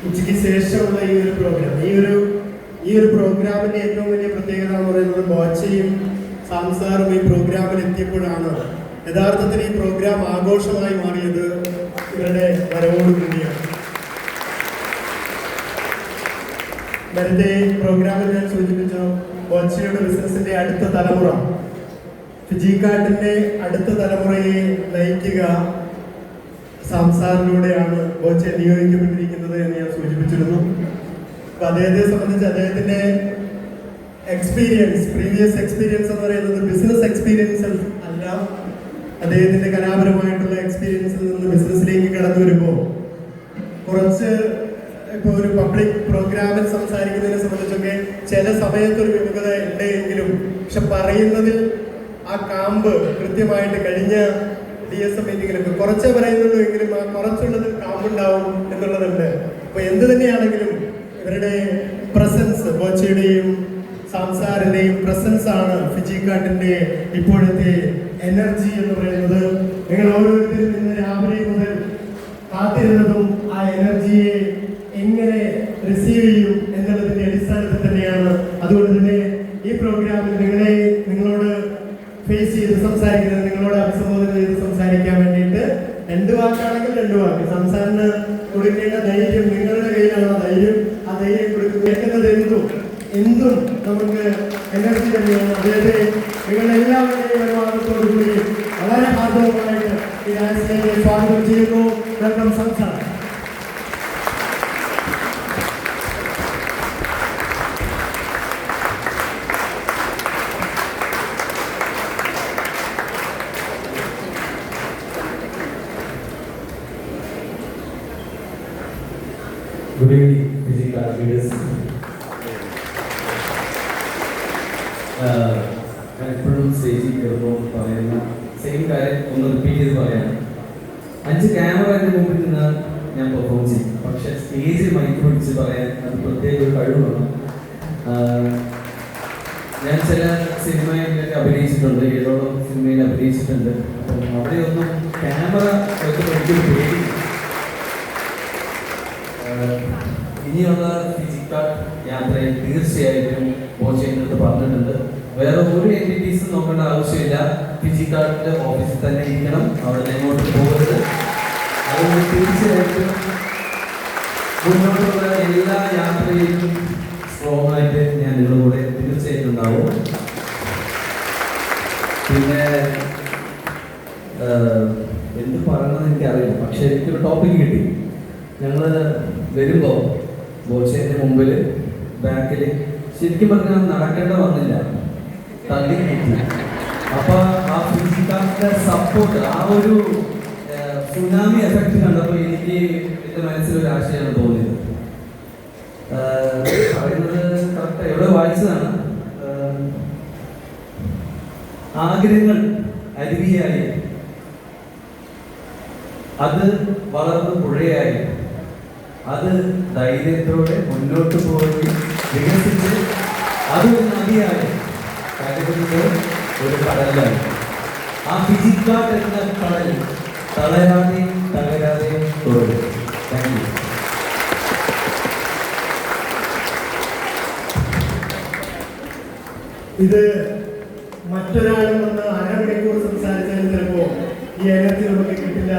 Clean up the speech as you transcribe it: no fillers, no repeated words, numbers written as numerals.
ഉച്ചയ്ക്ക് ശേഷമുള്ള ഈ ഒരു പ്രോഗ്രാമിന്റെ ഏറ്റവും വലിയ പ്രത്യേകത എന്ന് പറയുന്നത് ബോച്ചയും സാംസാറും ഈ പ്രോഗ്രാമിൽ എത്തിയപ്പോഴാണ് യഥാർത്ഥത്തിൽ ഈ പ്രോഗ്രാം ആഘോഷമായി മാറിയത് ഇവരുടെ വരവോടുകൂടിയാണ്. നേരത്തെ പ്രോഗ്രാമിൽ ഞാൻ സൂചിപ്പിച്ചു ബോച്ചയുടെ ബിസിനസിന്റെ അടുത്ത തലമുറ, ഫിജിക്കാർട്ടിന്റെ അടുത്ത തലമുറയെ നയിക്കുക സാംസാറിലൂടെയാണ് ബോച്ച നിയോഗിക്കപ്പെട്ടിരിക്കുന്നത് എന്ന് ഞാൻ സൂചിപ്പിച്ചിരുന്നു. അപ്പൊ അദ്ദേഹത്തെ സംബന്ധിച്ച് അദ്ദേഹത്തിന്റെ പ്രീവിയസ് എക്സ്പീരിയൻസ് എന്ന് പറയുന്നത് ബിസിനസ് എക്സ്പീരിയൻസ് അല്ല. അദ്ദേഹത്തിന്റെ കലാപരമായിട്ടുള്ള എക്സ്പീരിയൻസിൽ നിന്ന് ബിസിനസ്സിലേക്ക് കടന്നു വരുമ്പോൾ കുറച്ച് ഇപ്പോൾ ഒരു പബ്ലിക് പ്രോഗ്രാമിൽ സംസാരിക്കുന്നതിനെ സംബന്ധിച്ചൊക്കെ ചില സമയത്തൊരു വിമുഖത ഉണ്ടെങ്കിലും പക്ഷെ പറയുന്നതിൽ ആ കാമ്പ് കൃത്യമായിട്ട് കഴിഞ്ഞ DSM മീറ്റിങ്ങിലൊക്കെ കുറച്ചേ പറയുന്നുള്ളൂ എങ്കിലും ആ കുറച്ചുള്ളത് കാമ്പുണ്ടാവും എന്നുള്ളതുണ്ട്. അപ്പൊ എന്ത് തന്നെയാണെങ്കിലും ഇവരുടെ പ്രസൻസ്, ബോച്ചയുടെയും സാംസാറിന്റെയും പ്രസൻസ് ആണ് ഫിജിക്കാർട്ടിന്റെ ഇപ്പോഴത്തെ എനർജി എന്ന് പറയുന്നത്. നിങ്ങൾ ഓരോരുത്തരും ഇന്ന് രാവിലെ മുതൽ കാത്തിരുന്നതും ആ എനർജിയെ എങ്ങനെ റിസീവ് ചെയ്യും എന്നുള്ളതിന്റെ അടിസ്ഥാനത്തിൽ തന്നെയാണ്. അതുകൊണ്ട് തന്നെ ഈ പ്രോഗ്രാമിൽ നിങ്ങളോട് ഫേസ് ചെയ്ത് സംസാരിക്കുന്നത്, നിങ്ങളോട് അഭിസംബോധന ചെയ്ത് സംസാരിക്കാൻ വേണ്ടിയിട്ട് 2 വാക്കാണെങ്കിൽ 2 വാക്ക്. സംസാരിന് കൊടുക്കേണ്ട ധൈര്യം നിങ്ങളുടെ കയ്യിലാണ്. ആ ധൈര്യം കേൾക്കുന്നത് എന്തും നമുക്ക് എനർജി തന്നെയാണ്. അദ്ദേഹത്തെ നിങ്ങളെല്ലാവരുടെയും അനുവാദത്തോടുകൂടി വളരെ ഹാർദവമായിട്ട് ഈ രാജ്യത്തിലേക്ക് സ്വാഗതം ചെയ്യുന്നു. Welcome സംസാർ. Good evening, Fijicart leaders. ഞാൻ എപ്പോഴും സ്റ്റേജിൽ കയറുമ്പോൾ പറയുന്ന സെയിം കാര്യം ഒന്ന് റിപ്പീറ്റ് ചെയ്ത് പറയാം. 5 ക്യാമറ എൻ്റെ മുമ്പിൽ നിന്നാൽ ഞാൻ പെർഫോം ചെയ്യും. പക്ഷെ സ്റ്റേജിൽ മൈക്ക് പിടിച്ച് പറയാൻ അത് പ്രത്യേക ഒരു കഴിവാണ്. ഞാൻ ചില സിനിമയിലൊക്കെ അഭിനയിച്ചിട്ടുണ്ട്, 7ഓളം സിനിമയിൽ അഭിനയിച്ചിട്ടുണ്ട്. അപ്പം അവിടെയൊന്നും ക്യാമറ ഒരിക്കലും പേടി. ഇനിയുള്ള ഫിജിക്കാർട്ട് യാത്രയിൽ തീർച്ചയായിട്ടും ബോച്ചയെടുത്ത് പറഞ്ഞിട്ടുണ്ട്, വേറെ ഒരു എൻറ്റിറ്റീസും നോക്കേണ്ട ആവശ്യമില്ല. ഫിജിക്കാർട്ടിന്റെ ഓഫീസിൽ തന്നെ ഇരിക്കണം, അവിടെ എങ്ങോട്ട് പോകരുത്. അതുകൊണ്ട് തീർച്ചയായിട്ടും മുന്നോട്ടുള്ള എല്ലാ യാത്രയിലും സ്ട്രോങ് ആയിട്ട് ഞാൻ നിങ്ങളുടെ കൂടെ തീർച്ചയായിട്ടും ഉണ്ടാവും. പിന്നെ എന്ത് പറയണമെന്ന് എനിക്കറിയില്ല, പക്ഷെ എനിക്കൊരു ടോപ്പിക് കിട്ടി. ഞങ്ങൾ വരുമ്പോൾ ബോച്ചേൻ്റെ മുമ്പിൽ ബാക്കിൽ ശരിക്കും പറഞ്ഞാൽ നടക്കേണ്ട വന്നില്ല, തള്ളി കിട്ടി. അപ്പോൾ ആ ഫിജിക്കാർട്ടിന്റെ സപ്പോർട്ട്, ആ ഒരു സുനാമി എഫക്റ്റ് കണ്ടപ്പോൾ എനിക്ക് എൻ്റെ മനസ്സിലൊരു ആശയമാണ് തോന്നിയത്. പറയുന്നത് കറക്റ്റ് എവിടെ വായിച്ചതാണ്. ആഗ്രഹങ്ങൾ അരുവിയായി, അത് വളർന്ന് പുഴയായി, അത് ധൈര്യത്തോടെ മുന്നോട്ട് പോയി വികസിച്ച് അതൊരു നദിയായി കരുതുന്നത് ഒരു കടലാണ്. ആ ഫിജിക്കാർട്ട് എന്ന കടൽ തളരാതെയും തകരാതെയും തുടരും. Thank you. ഇത് മറ്റൊരാളും വന്ന് 1/2 മണിക്കൂർ സംസാരിച്ചാലും ചിലപ്പോ ഈ എനർജി നമുക്ക് കിട്ടില്ല